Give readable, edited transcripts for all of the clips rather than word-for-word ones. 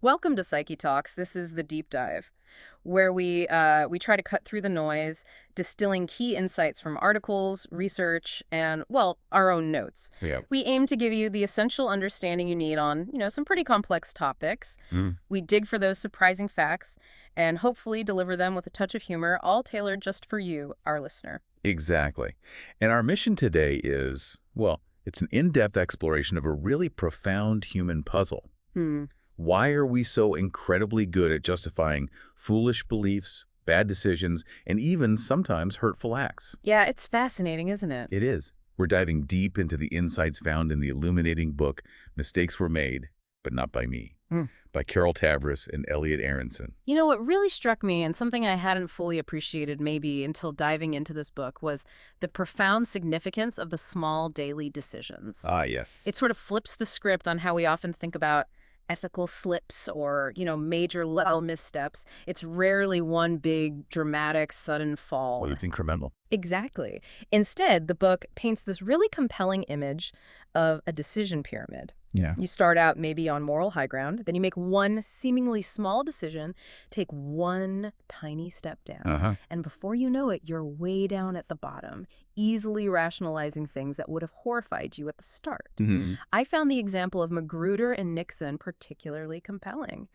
Welcome to Psyche Talks. This is the deep dive, where we try to cut through the noise, distilling key insights from articles, research, and well, our own notes. Yeah. We aim to give you the essential understanding you need on, some pretty complex topics. Mm, We dig for those surprising facts and hopefully deliver them with a touch of humor, all tailored just for you, our listener. exactly. And our mission today is, well, it's an in-depth exploration of a really profound human puzzle. Hmm. Why are we so incredibly good at justifying foolish beliefs, bad decisions, and even sometimes hurtful acts? Yeah, it's fascinating, isn't it? It is. We're diving deep into the insights found in the illuminating book, Mistakes Were Made, but Not by Me, Hmm. by Tavris and Elliot Aronson. You know, what really struck me, and something I hadn't fully appreciated maybe until diving into this book, was the profound significance of the small daily decisions. Ah, yes. It sort of flips the script on how we often think about ethical slips or, major little missteps. It's rarely one big, dramatic, sudden fall. Well, it's incremental. Exactly. Instead, the book paints this really compelling image of a decision pyramid. Yeah. You start out maybe on moral high ground, then you make one seemingly small decision, take one tiny step down, Uh-huh. and before you know it, you're way down at the bottom, easily rationalizing things that would have horrified you at the start. Mm-hmm. I found the example of Magruder and Nixon particularly compelling.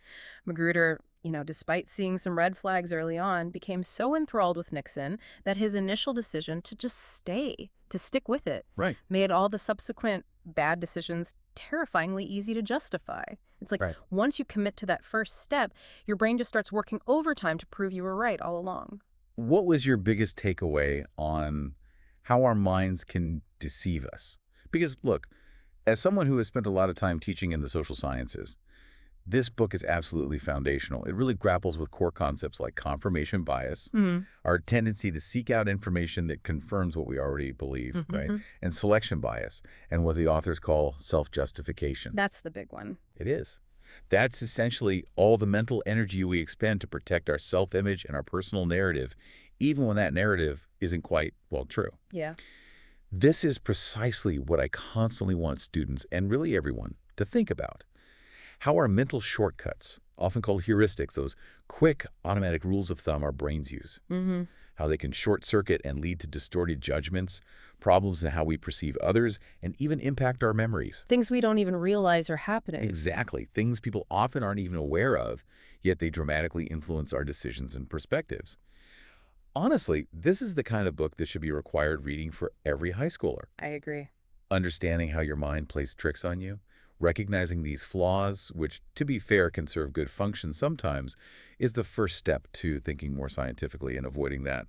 Magruder, despite seeing some red flags early on, became so enthralled with Nixon that his initial decision to just stay, to stick with it, Right. made all the subsequent bad decisions terrifyingly easy to justify. It's like Right. once you commit to that first step, your brain just starts working overtime to prove you were right all along. What was your biggest takeaway on how our minds can deceive us? Because, look, as someone who has spent a lot of time teaching in the social sciences, this book is absolutely foundational. It really grapples with core concepts like confirmation bias, our tendency to seek out information that confirms what we already believe, right? And selection bias, and what the authors call self-justification. That's the big one. It is. That's essentially all the mental energy we expend to protect our self-image and our personal narrative, even when that narrative isn't quite, well, true. Yeah. This is precisely what I constantly want students, and really everyone, to think about. How our mental shortcuts, often called heuristics, those quick, automatic rules of thumb our brains use, how they can short-circuit and lead to distorted judgments, problems in how we perceive others, and even impact our memories. Things we don't even realize are happening. Exactly. Things people often aren't even aware of, yet they dramatically influence our decisions and perspectives. Honestly, this is the kind of book that should be required reading for every high schooler. I agree. Understanding how your mind plays tricks on you, recognizing these flaws, which, to be fair, can serve good function sometimes, is the first step to thinking more scientifically and avoiding that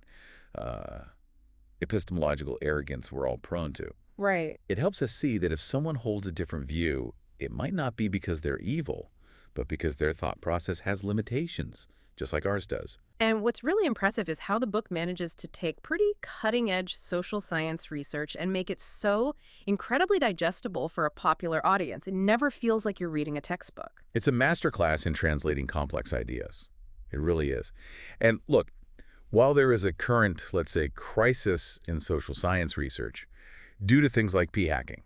epistemological arrogance we're all prone to. Right. It helps us see that if someone holds a different view, it might not be because they're evil, but because their thought process has limitations, just like ours does. And what's really impressive is how the book manages to take pretty cutting-edge social science research and make it so incredibly digestible for a popular audience. It never feels like you're reading a textbook. It's a masterclass in translating complex ideas. It really is. And look, while there is a current, let's say, crisis in social science research due to things like p-hacking,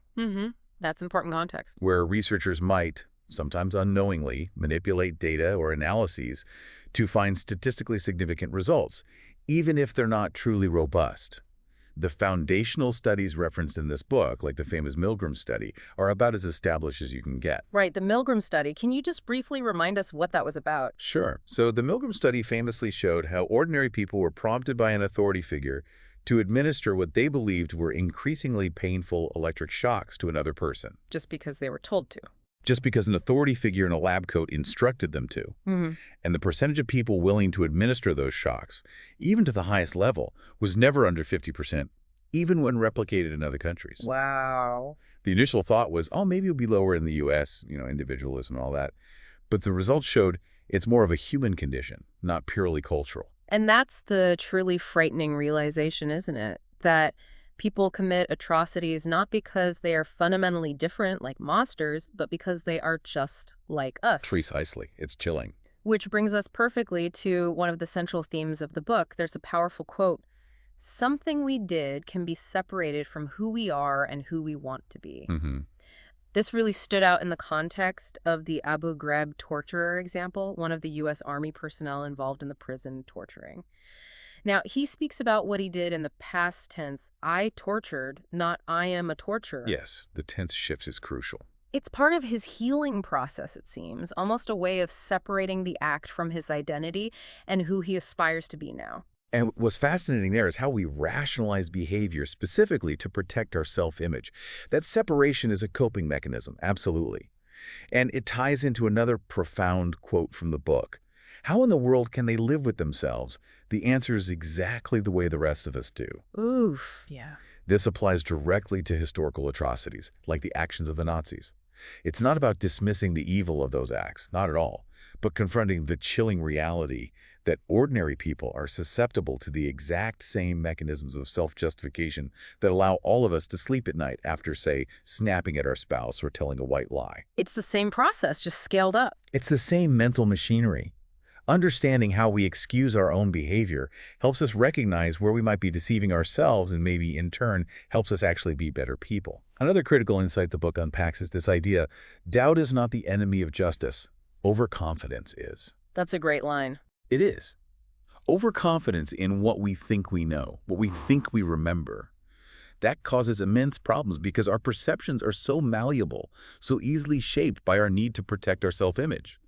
That's important context. where researchers might, sometimes unknowingly, manipulate data or analyses to find statistically significant results, even if they're not truly robust. The foundational studies referenced in this book, like the famous Milgram study, are about as established as you can get. Right, the Milgram study. Can you just briefly remind us what that was about? Sure. So the Milgram study famously showed how ordinary people were prompted by an authority figure to administer what they believed were increasingly painful electric shocks to another person, Just because they were told to. just because an authority figure in a lab coat instructed them to. And the percentage of people willing to administer those shocks, even to the highest level, was never under 50%, even when replicated in other countries. Wow. The initial thought was, oh, maybe it'll be lower in the U.S., individualism and all that. But the results showed it's more of a human condition, not purely cultural. And that's the truly frightening realization, isn't it? That people commit atrocities not because they are fundamentally different like monsters, but because they are just like us. Precisely. It's chilling. Which brings us perfectly to one of the central themes of the book. There's a powerful quote. Something we did can be separated from who we are and who we want to be. This really stood out in the context of the Abu Ghraib torturer example, one of the U.S. Army personnel involved in the prison torturing. Now, he speaks about what he did in the past tense, I tortured, not I am a torturer. Yes, the tense shifts is crucial. It's part of his healing process, it seems, almost a way of separating the act from his identity and who he aspires to be now. And what's fascinating there is how we rationalize behavior specifically to protect our self-image. That separation is a coping mechanism, absolutely. And it ties into another profound quote from the book. How in the world can they live with themselves? The answer is exactly the way the rest of us do. Oof, yeah. This applies directly to historical atrocities, like the actions of the Nazis. It's not about dismissing the evil of those acts, not at all, but confronting the chilling reality that ordinary people are susceptible to the exact same mechanisms of self-justification that allow all of us to sleep at night after, say, snapping at our spouse or telling a white lie. It's the same process, just scaled up. It's the same mental machinery. Understanding how we excuse our own behavior helps us recognize where we might be deceiving ourselves and maybe, in turn, helps us actually be better people. Another critical insight the book unpacks is this idea: doubt is not the enemy of justice. Overconfidence is. That's a great line. It is. Overconfidence in what we think we know, what we think we remember. That causes immense problems because our perceptions are so malleable, so easily shaped by our need to protect our self-image.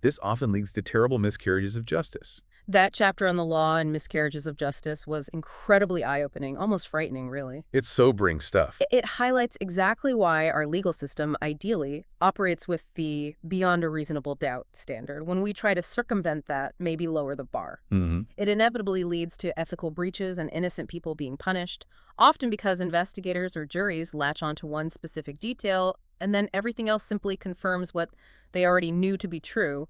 This often leads to terrible miscarriages of justice. That chapter on the law and miscarriages of justice was incredibly eye-opening, almost frightening, really. It's sobering stuff. It highlights exactly why our legal system, ideally, operates with the beyond a reasonable doubt standard. When we try to circumvent that, maybe lower the bar. It inevitably leads to ethical breaches and innocent people being punished, often because investigators or juries latch onto one specific detail, and then everything else simply confirms what they already knew to be true.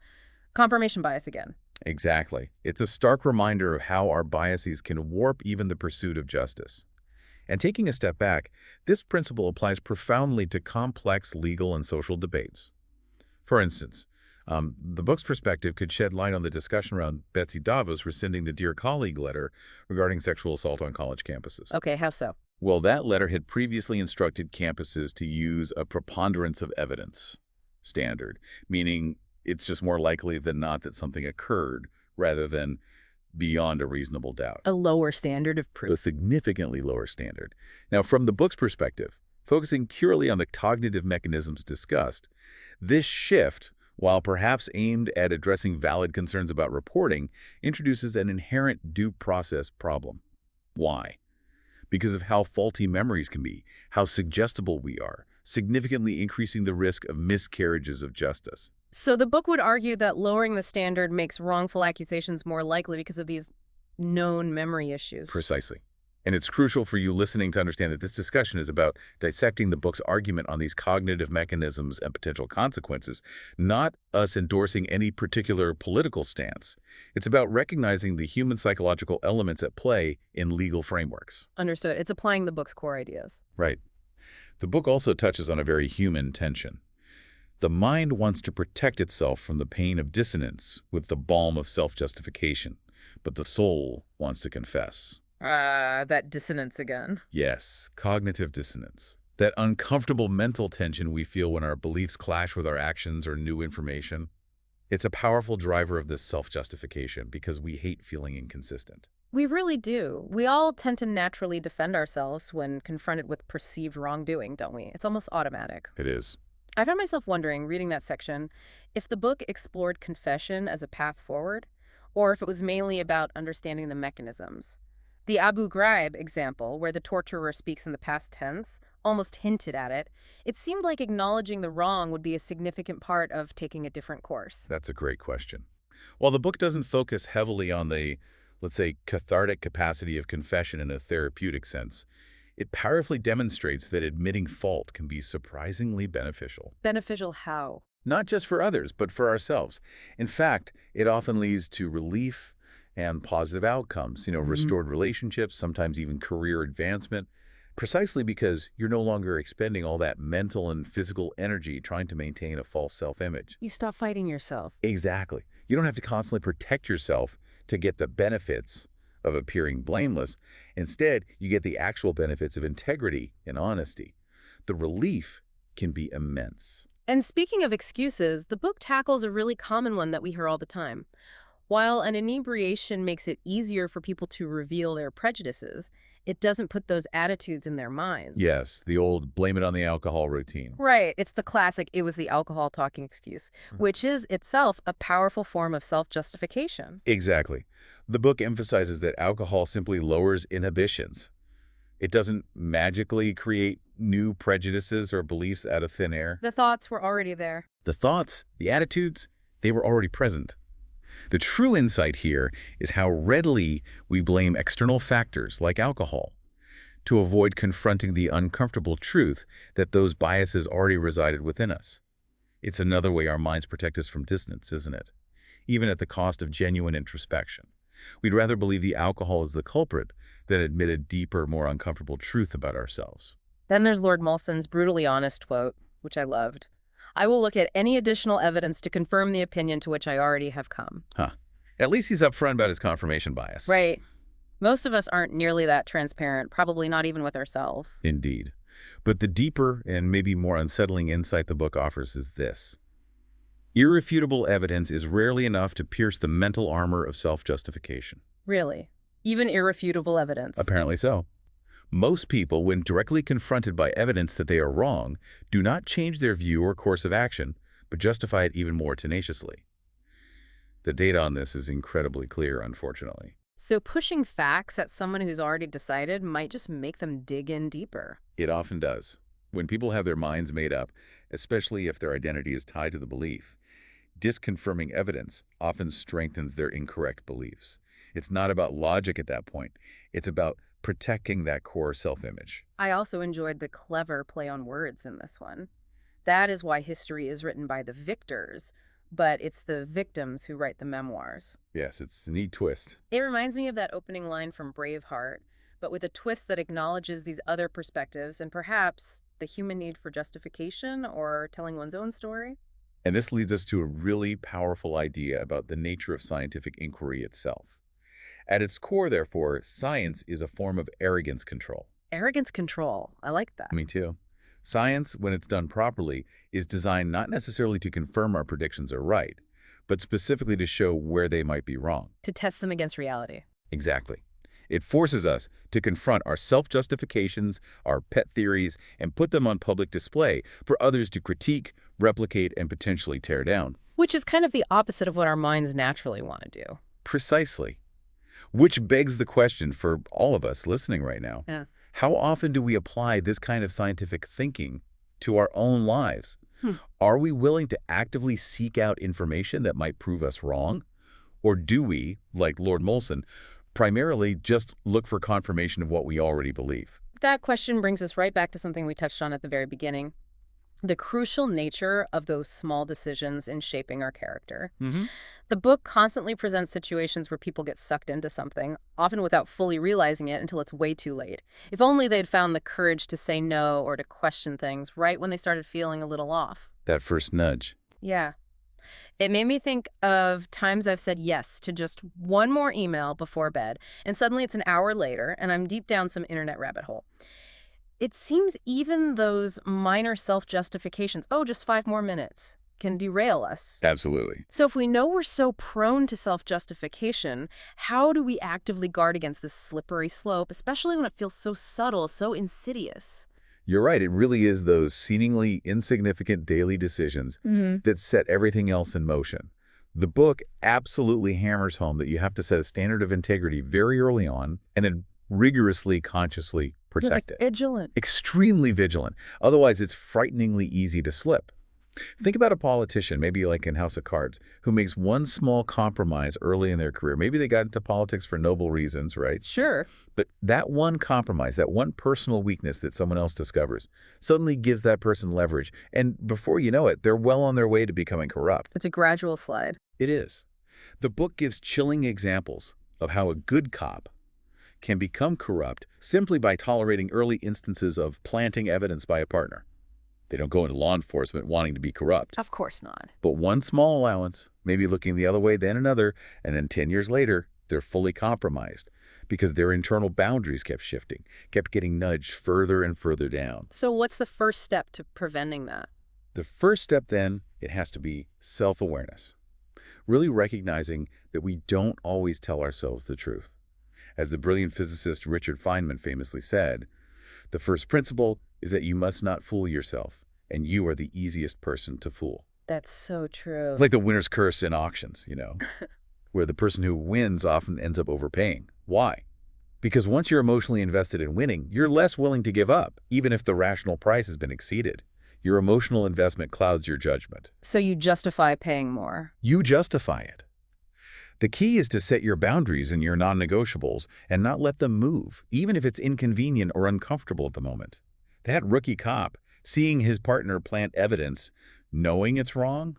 Confirmation bias again. Exactly. It's a stark reminder of how our biases can warp even the pursuit of justice. And taking a step back, this principle applies profoundly to complex legal and social debates. For instance, the book's perspective could shed light on the discussion around Betsy DeVos rescinding the Dear Colleague letter regarding sexual assault on college campuses. Okay, how so? Well, that letter had previously instructed campuses to use a preponderance of evidence standard, meaning it's just more likely than not that something occurred rather than beyond a reasonable doubt. A lower standard of A proof. significantly lower standard. Now, from the book's perspective, focusing purely on the cognitive mechanisms discussed, this shift, while perhaps aimed at addressing valid concerns about reporting, introduces an inherent due process problem. Why? Because of how faulty memories can be, how suggestible we are, significantly increasing the risk of miscarriages of justice. So the book would argue that lowering the standard makes wrongful accusations more likely because of these known memory issues. Precisely. And it's crucial for you listening to understand that this discussion is about dissecting the book's argument on these cognitive mechanisms and potential consequences, not us endorsing any particular political stance. It's about recognizing the human psychological elements at play in legal frameworks. Understood. It's applying the book's core ideas. Right. The book also touches on a very human tension. The mind wants to protect itself from the pain of dissonance with the balm of self-justification, but the soul wants to confess. That dissonance again. Yes, cognitive dissonance. That uncomfortable mental tension we feel when our beliefs clash with our actions or new information. It's a powerful driver of this self-justification because we hate feeling inconsistent. We really do. We all tend to naturally defend ourselves when confronted with perceived wrongdoing, don't we? It's almost automatic. It is. I found myself wondering, reading that section, if the book explored confession as a path forward, or if it was mainly about understanding the mechanisms. The Abu Ghraib example, where the torturer speaks in the past tense, almost hinted at it. It seemed like acknowledging the wrong would be a significant part of taking a different course. That's a great question. While the book doesn't focus heavily on the, let's say, cathartic capacity of confession in a therapeutic sense, it powerfully demonstrates that admitting fault can be surprisingly beneficial. Beneficial how? Not just for others, but for ourselves. In fact, it often leads to relief and positive outcomes, restored relationships, sometimes even career advancement, precisely because you're no longer expending all that mental and physical energy trying to maintain a false self-image. You stop fighting yourself. Exactly. You don't have to constantly protect yourself to get the benefits of appearing blameless. Instead, you get the actual benefits of integrity and honesty. The relief can be immense. And speaking of excuses, the book tackles a really common one that we hear all the time. While an inebriation makes it easier for people to reveal their prejudices, it doesn't put those attitudes in their minds. Yes, the old blame it on the alcohol routine. Right. It's the classic "it was the alcohol talking" excuse, which is itself a powerful form of self-justification. Exactly. The book emphasizes that alcohol simply lowers inhibitions. It doesn't magically create new prejudices or beliefs out of thin air. The thoughts were already there. The thoughts, the attitudes, they were already present. The true insight here is how readily we blame external factors like alcohol to avoid confronting the uncomfortable truth that those biases already resided within us. It's another way our minds protect us from dissonance, isn't it? Even at the cost of genuine introspection. We'd rather believe the alcohol is the culprit than admit a deeper, more uncomfortable truth about ourselves. Then there's Lord Molson's brutally honest quote, which I loved. "I will look at any additional evidence to confirm the opinion to which I already have come." Huh. At least he's upfront about his confirmation bias. Right. Most of us aren't nearly that transparent, probably not even with ourselves. Indeed. But the deeper and maybe more unsettling insight the book offers is this. Irrefutable evidence is rarely enough to pierce the mental armor of self-justification. Really. Even irrefutable evidence. Apparently so. Most people, when directly confronted by evidence that they are wrong, do not change their view or course of action, but justify it even more tenaciously. The data on this is incredibly clear, unfortunately. So pushing facts at someone who's already decided might just make them dig in deeper. It often does. When people have their minds made up, especially if their identity is tied to the belief, disconfirming evidence often strengthens their incorrect beliefs. It's not about logic at that point. It's about protecting that core self-image. I also enjoyed the clever play on words in this one. That is why history is written by the victors, but it's the victims who write the memoirs. Yes, it's a neat twist. It reminds me of that opening line from Braveheart, but with a twist that acknowledges these other perspectives and perhaps the human need for justification or telling one's own story. And this leads us to a really powerful idea about the nature of scientific inquiry itself. At its core, therefore, science is a form of arrogance control. Arrogance control. I like that. Me too. Science, when it's done properly, is designed not necessarily to confirm our predictions are right, but specifically to show where they might be wrong. To test them against reality. Exactly. It forces us to confront our self-justifications, our pet theories, and put them on public display for others to critique, replicate, and potentially tear down. Which is kind of the opposite of what our minds naturally want to do. Precisely. Which begs the question for all of us listening right now. Yeah. How often do we apply this kind of scientific thinking to our own lives? Are we willing to actively seek out information that might prove us wrong? Or do we, like Lord Molson, primarily just look for confirmation of what we already believe? That question brings us right back to something we touched on at the very beginning. The crucial nature of those small decisions in shaping our character. The book constantly presents situations where people get sucked into something, often without fully realizing it until it's way too late. If only they'd found the courage to say no or to question things right when they started feeling a little off. That first nudge. Yeah. It made me think of times I've said yes to just one more email before bed, and suddenly it's an hour later, and I'm deep down some internet rabbit hole. It seems even those minor self-justifications, oh, just 5 more minutes, can derail us. Absolutely. So if we know we're so prone to self-justification, how do we actively guard against this slippery slope, especially when it feels so subtle, so insidious? You're right. It really is those seemingly insignificant daily decisions that set everything else in motion. The book absolutely hammers home that you have to set a standard of integrity very early on and then rigorously, consciously protect it. Vigilant. Extremely vigilant. Otherwise, it's frighteningly easy to slip. Think about a politician, maybe like in House of Cards, who makes one small compromise early in their career. Maybe they got into politics for noble reasons, right? Sure. But that one compromise, that one personal weakness that someone else discovers, suddenly gives that person leverage. And before you know it, they're well on their way to becoming corrupt. It's a gradual slide. It is. The book gives chilling examples of how a good cop can become corrupt simply by tolerating early instances of planting evidence by a partner. They don't go into law enforcement wanting to be corrupt. Of course not. But one small allowance, maybe looking the other way, then another, and then 10 years later, they're fully compromised. because their internal boundaries kept shifting, kept getting nudged further and further down. So what's the first step to preventing that? The first step, then, it has to be self-awareness. Really recognizing that we don't always tell ourselves the truth. As the brilliant physicist Richard Feynman famously said, the first principle is that you must not fool yourself, and you are the easiest person to fool. That's so true. Like the winner's curse in auctions, where the person who wins often ends up overpaying. Why? Because once you're emotionally invested in winning, you're less willing to give up, even if the rational price has been exceeded. Your emotional investment clouds your judgment. So you justify paying more. You justify it. The key is to set your boundaries and your non-negotiables and not let them move, even if it's inconvenient or uncomfortable at the moment. That rookie cop, seeing his partner plant evidence, knowing it's wrong,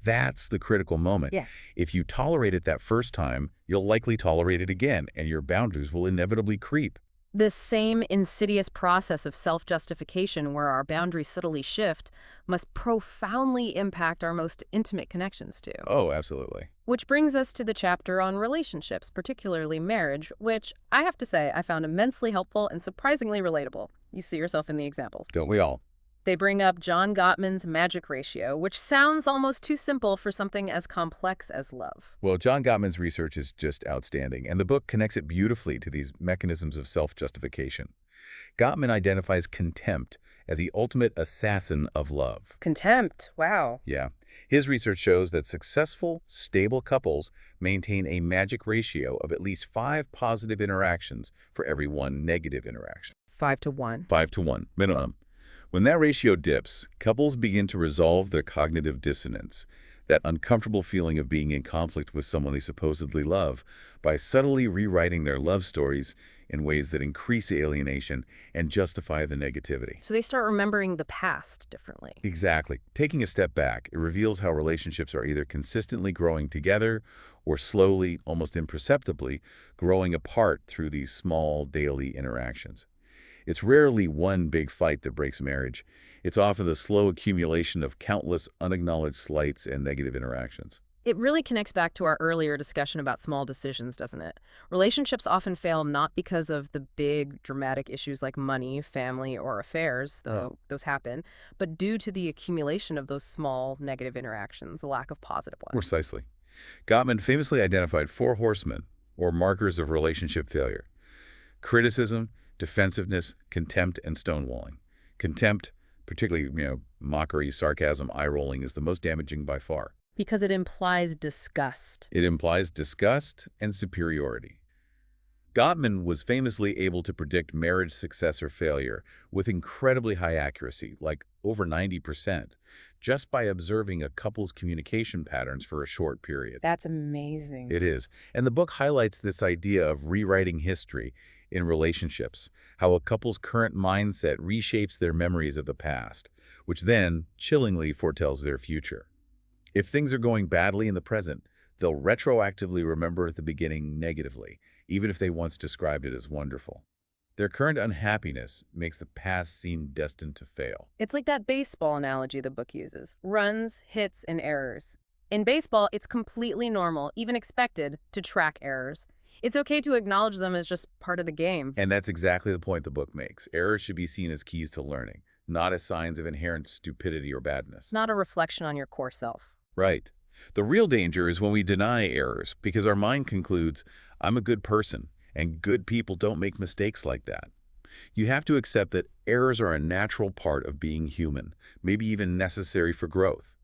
that's the critical moment. Yeah. If you tolerate it that first time, you'll likely tolerate it again, and your boundaries will inevitably creep. This same insidious process of self-justification where our boundaries subtly shift must profoundly impact our most intimate connections too. Oh, absolutely. Which brings us to the chapter on relationships, particularly marriage, which I have to say I found immensely helpful and surprisingly relatable. You see yourself in the examples. Don't we all? They bring up John Gottman's magic ratio, which sounds almost too simple for something as complex as love. Well, John Gottman's research is just outstanding, and the book connects it beautifully to these mechanisms of self-justification. Gottman identifies contempt as the ultimate assassin of love. Contempt, wow. Yeah. His research shows that successful, stable couples maintain a magic ratio of at least 5 positive interactions for every 1 negative interaction. 5 to 1. 5 to 1, minimum. When that ratio dips, couples begin to resolve their cognitive dissonance, that uncomfortable feeling of being in conflict with someone they supposedly love, by subtly rewriting their love stories in ways that increase alienation and justify the negativity. So they start remembering the past differently. Exactly. Taking a step back, it reveals how relationships are either consistently growing together or slowly, almost imperceptibly, growing apart through these small daily interactions. It's rarely one big fight that breaks marriage. It's often the slow accumulation of countless unacknowledged slights and negative interactions. It really connects back to our earlier discussion about small decisions, doesn't it? Relationships often fail not because of the big, dramatic issues like money, family, or affairs, though those happen, but due to the accumulation of those small, negative interactions, the lack of positive ones. Precisely. Gottman famously identified 4 horsemen, or markers of relationship failure: criticism, defensiveness, contempt, and stonewalling. Contempt, particularly, mockery, sarcasm, eye-rolling, is the most damaging by far. Because it implies disgust. It implies disgust and superiority. Gottman was famously able to predict marriage success or failure with incredibly high accuracy, like over 90%, just by observing a couple's communication patterns for a short period. That's amazing. It is. And the book highlights this idea of rewriting history in relationships, how a couple's current mindset reshapes their memories of the past, which then chillingly foretells their future. If things are going badly in the present, they'll retroactively remember at the beginning negatively, even if they once described it as wonderful. Their current unhappiness makes the past seem destined to fail. It's like that baseball analogy the book uses: runs, hits, and errors. In baseball, it's completely normal, even expected, to track errors. It's okay to acknowledge them as just part of the game. And that's exactly the point the book makes. Errors should be seen as keys to learning, not as signs of inherent stupidity or badness. It's not a reflection on your core self. Right. The real danger is when we deny errors, because our mind concludes, I'm a good person, and good people don't make mistakes like that. You have to accept that errors are a natural part of being human, maybe even necessary for growth.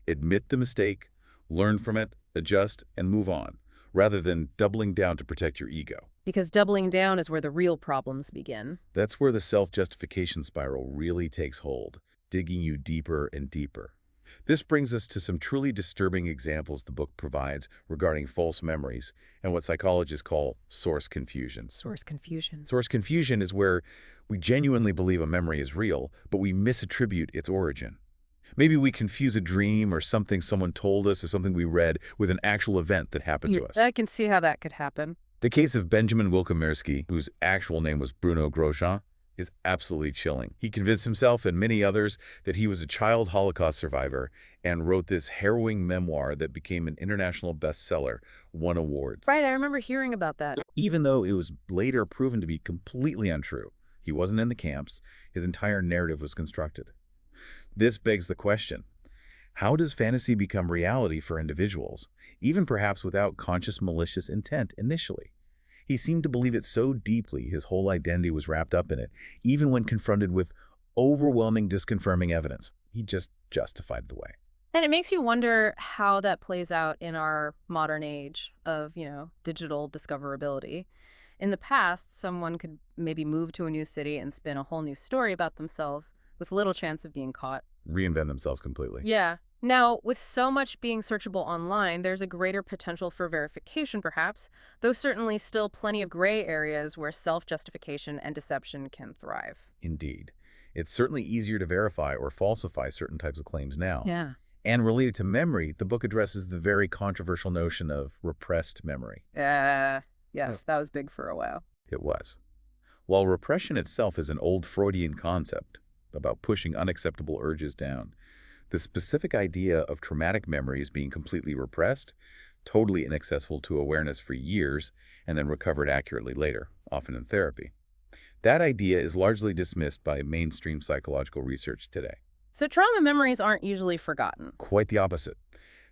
Admit the mistake, learn from it, adjust, and move on, rather than doubling down to protect your ego. Because doubling down is where the real problems begin. That's where the self-justification spiral really takes hold, digging you deeper and deeper. This brings us to some truly disturbing examples the book provides regarding false memories and what psychologists call source confusion. Source confusion. Source confusion is where we genuinely believe a memory is real, but we misattribute its origin. Maybe we confuse a dream or something someone told us or something we read with an actual event that happened to us. I can see how that could happen. The case of Benjamin Wilkomirski, whose actual name was Bruno Grosjean, is absolutely chilling. He convinced himself and many others that he was a child Holocaust survivor and wrote this harrowing memoir that became an international bestseller, won awards. Right, I remember hearing about that. Even though it was later proven to be completely untrue. He wasn't in the camps. His entire narrative was constructed. This begs the question, how does fantasy become reality for individuals, even perhaps without conscious malicious intent initially? He seemed to believe it so deeply his whole identity was wrapped up in it, even when confronted with overwhelming disconfirming evidence. He just justified the way. And it makes you wonder how that plays out in our modern age of, digital discoverability. In the past, someone could maybe move to a new city and spin a whole new story about themselves with little chance of being caught. Reinvent themselves completely. Yeah. Now, with so much being searchable online, there's a greater potential for verification, perhaps, though certainly still plenty of gray areas where self-justification and deception can thrive. Indeed. It's certainly easier to verify or falsify certain types of claims now. Yeah. And related to memory, the book addresses the very controversial notion of repressed memory. Yes, that was big for a while. It was. While repression itself is an old Freudian concept about pushing unacceptable urges down, the specific idea of traumatic memories being completely repressed, totally inaccessible to awareness for years, and then recovered accurately later, often in therapy. That idea is largely dismissed by mainstream psychological research today. So trauma memories aren't usually forgotten. Quite the opposite.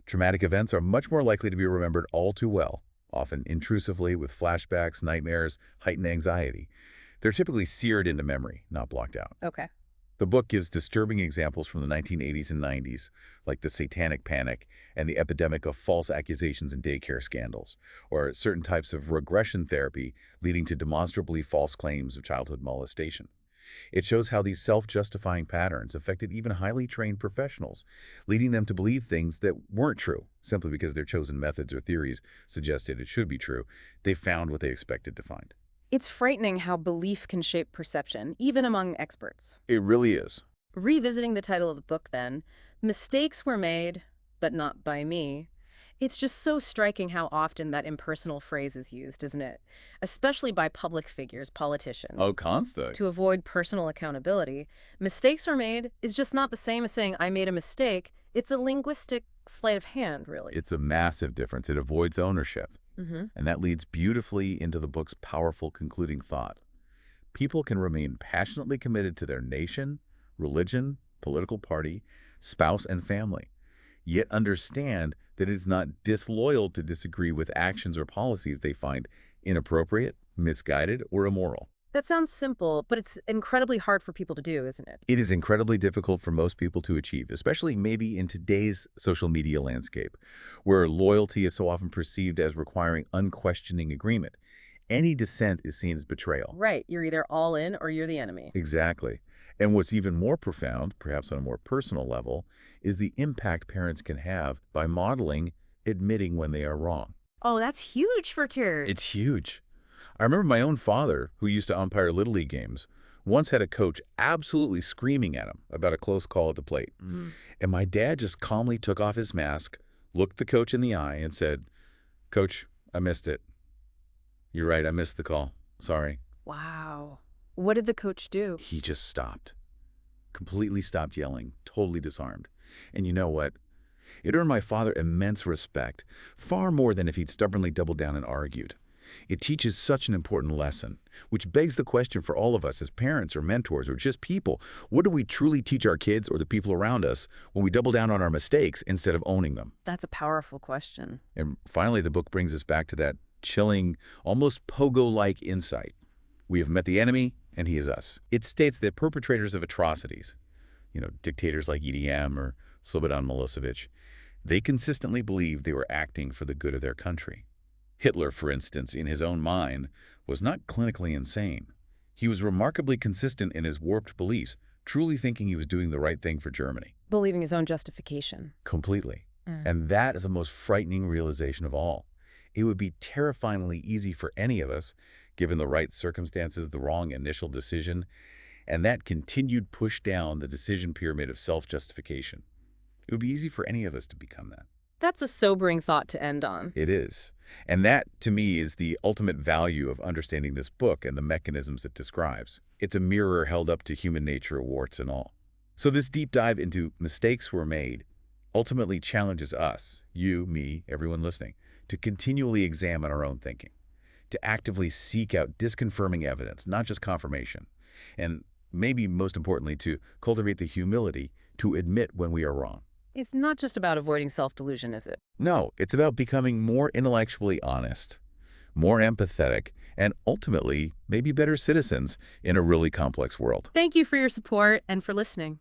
Traumatic events are much more likely to be remembered all too well, often intrusively with flashbacks, nightmares, heightened anxiety. They're typically seared into memory, not blocked out. Okay. The book gives disturbing examples from the 1980s and 90s, like the Satanic Panic and the epidemic of false accusations and daycare scandals, or certain types of regression therapy leading to demonstrably false claims of childhood molestation. It shows how these self-justifying patterns affected even highly trained professionals, leading them to believe things that weren't true, simply because their chosen methods or theories suggested it should be true. They found what they expected to find. It's frightening how belief can shape perception, even among experts. It really is. Revisiting the title of the book then, Mistakes Were Made, but Not by Me. It's just so striking how often that impersonal phrase is used, isn't it? Especially by public figures, politicians. Oh, constant. To avoid personal accountability, mistakes were made is just not the same as saying I made a mistake. It's a linguistic sleight of hand, really. It's a massive difference. It avoids ownership. And that leads beautifully into the book's powerful concluding thought. People can remain passionately committed to their nation, religion, political party, spouse, and family, yet understand that it is not disloyal to disagree with actions or policies they find inappropriate, misguided, or immoral. That sounds simple, but it's incredibly hard for people to do, isn't it? It is incredibly difficult for most people to achieve, especially maybe in today's social media landscape, where loyalty is so often perceived as requiring unquestioning agreement. Any dissent is seen as betrayal. Right. You're either all in or you're the enemy. Exactly. And what's even more profound, perhaps on a more personal level, is the impact parents can have by modeling admitting when they are wrong. Oh, that's huge for kids. It's huge. I remember my own father, who used to umpire Little League games, once had a coach absolutely screaming at him about a close call at the plate. And my dad just calmly took off his mask, looked the coach in the eye, and said, "Coach, I missed it. You're right, I missed the call. Sorry." Wow. What did the coach do? He just stopped. Completely stopped yelling, totally disarmed. And you know what? It earned my father immense respect, far more than if he'd stubbornly doubled down and argued. It teaches such an important lesson, which begs the question for all of us as parents or mentors or just people, what do we truly teach our kids or the people around us when we double down on our mistakes instead of owning them? That's a powerful question. And finally, the book brings us back to that chilling, almost pogo-like insight. We have met the enemy, and he is us. It states that perpetrators of atrocities, dictators like EDM or Slobodan Milosevic, they consistently believed they were acting for the good of their country. Hitler, for instance, in his own mind, was not clinically insane. He was remarkably consistent in his warped beliefs, truly thinking he was doing the right thing for Germany. Believing his own justification. Completely. And that is the most frightening realization of all. It would be terrifyingly easy for any of us, given the right circumstances, the wrong initial decision, and that continued push down the decision pyramid of self-justification. It would be easy for any of us to become that. That's a sobering thought to end on. It is. And that, to me, is the ultimate value of understanding this book and the mechanisms it describes. It's a mirror held up to human nature, warts and all. So this deep dive into mistakes were made, ultimately challenges us, you, me, everyone listening, to continually examine our own thinking, to actively seek out disconfirming evidence, not just confirmation, and maybe most importantly, to cultivate the humility to admit when we are wrong. It's not just about avoiding self-delusion, is it? No, it's about becoming more intellectually honest, more empathetic, and ultimately, maybe better citizens in a really complex world. Thank you for your support and for listening.